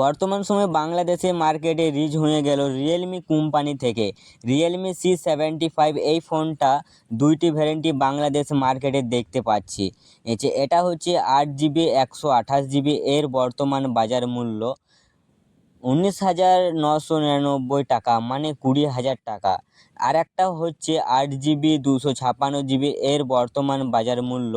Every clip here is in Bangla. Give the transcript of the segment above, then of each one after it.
বর্তমান সময়ে বাংলাদেশে মার্কেটে রিচ হয়ে গেল রিয়েলমি কোম্পানি থেকে। রিয়েলমি C75 এই ফোনটা দুইটি ভ্যারিয়েন্টই বাংলাদেশ মার্কেটে দেখতে পাচ্ছি। এটা হচ্ছে 8GB 128GB, এর বর্তমান বাজার মূল্য 19,999 টাকা, মানে 20,000 টাকা। আর একটা হচ্ছে 8GB 256GB, এর বর্তমান বাজার মূল্য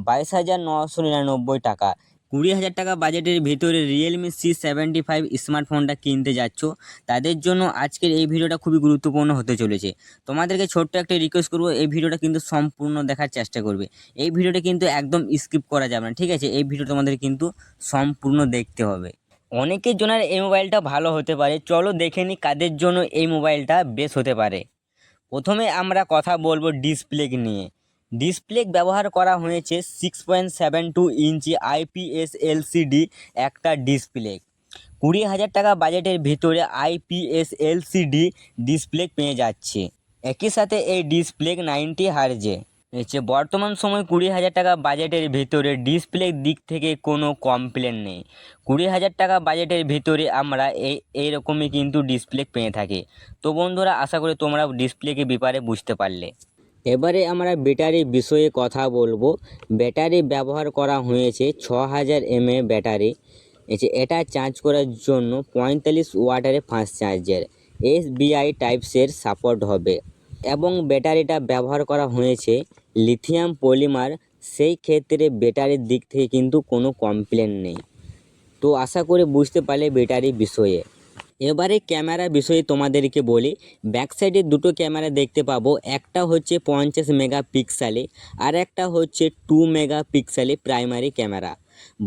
22,999 টাকা। 20,000 টাকা বাজেটের ভিতরে রিয়েলমি C75 স্মার্টফোনটা কিনতে যাচ্ছ, তাদের জন্য আজকের এই ভিডিওটা খুবই গুরুত্বপূর্ণ হতে চলেছে। তোমাদেরকে ছোট্ট একটা রিকোয়েস্ট করবো, এই ভিডিওটা কিন্তু সম্পূর্ণ দেখার চেষ্টা করবে। এই ভিডিওটা কিন্তু একদম স্কিপ করা যাবে না, ঠিক আছে? এই ভিডিও তোমাদের কিন্তু সম্পূর্ণ দেখতে হবে। অনেকের জন্য এই মোবাইলটা ভালো হতে পারে, চলো দেখে নিই কাদের জন্য এই মোবাইলটা বেশ হতে পারে। প্রথমে আমরা কথা বলবো ডিসপ্লে নিয়ে। ডিসপ্লে ব্যবহার করা হয়েছে 6.72 ইঞ্চি IPS LCD একটা ডিসপ্লে। 20,000 টাকা বাজেটের ভিতরে IPS LCD ডিসপ্লে পেয়ে যাচ্ছে। একই সাথে এই ডিসপ্লে 90 হার্জে। বর্তমান সময় 20,000 টাকা বাজেটের ভিতরে ডিসপ্লের দিক থেকে কোনো কমপ্লেন নেই। 20,000 টাকা বাজেটের ভিতরে আমরা এইরকমই কিন্তু ডিসপ্লে পেয়ে থাকি। তো বন্ধুরা, আশা করি তোমরা ডিসপ্লেকে ব্যাপারে বুঝতে পারলে। এবারে আমরা ব্যাটারির বিষয়ে কথা বলবো। ব্যাটারি ব্যবহার করা হয়েছে 6000 mAh ব্যাটারি। এটা চার্জ করার জন্য 45 ওয়াটের ফাস্ট চার্জার, SBI টাইপসের সাপোর্ট হবে, এবং ব্যাটারিটা ব্যবহার করা হয়েছে লিথিয়াম পলিমার। সেই ক্ষেত্রে ব্যাটারির দিক থেকে কিন্তু কোনো কমপ্লেন নেই। তো আশা করি বুঝতে পারলে ব্যাটারির বিষয়ে। এবারে ক্যামেরা বিষয়ে তোমাদেরকে বলি। ব্যাক সাইডে দুটো ক্যামেরা দেখতে পাবো, একটা হচ্ছে 50 মেগাপিক্সেলে আর একটা হচ্ছে 2 মেগাপিক্সেলে প্রাইমারি ক্যামেরা।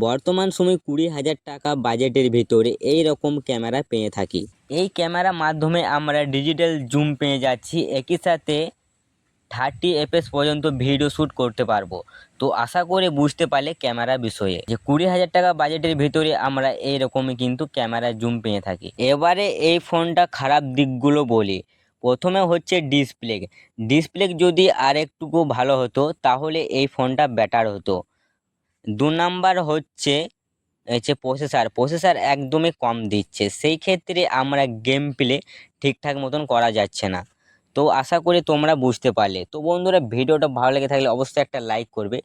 বর্তমান সময় 20,000 টাকা বাজেটের ভিতরে এই রকম ক্যামেরা পেয়ে থাকি। এই ক্যামেরার মাধ্যমে আমরা ডিজিটাল জুম পেয়ে যাচ্ছি, একই সাথে 30 fps পর্যন্ত ভিডিও শ্যুট করতে পারবো। তো আশা করে বুঝতে পারলে ক্যামেরা বিষয়ে যে 20,000 টাকা বাজেটের ভিতরে আমরা এইরকমই কিন্তু ক্যামেরা জুম পেয়ে থাকি। এবারে এই ফোনটা খারাপ দিকগুলো বলি। প্রথমে হচ্ছে ডিসপ্লে যদি আরেকটুকু ভালো হতো তাহলে এই ফোনটা বেটার হতো। 2 নাম্বার হচ্ছে প্রসেসর একদমই কম দিচ্ছে, সেই ক্ষেত্রে আমরা গেম প্লে ঠিকঠাক মতন করা যাচ্ছে না। তো আশা করি তোমরা বুঝতে পারলে। তো বন্ধুরা, ভিডিওটা ভালো লেগে থাকলে অবশ্যই একটা লাইক করবে,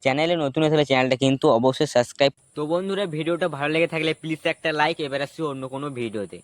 চ্যানেলে নতুন হয়ে থাকলে চ্যানেলটা কিন্তু অবশ্যই সাবস্ক্রাইব। তো বন্ধুরা, ভিডিওটা ভালো লেগে থাকলে প্লিজ একটা লাইক। এবার আসছি অন্য কোনো ভিডিওতে।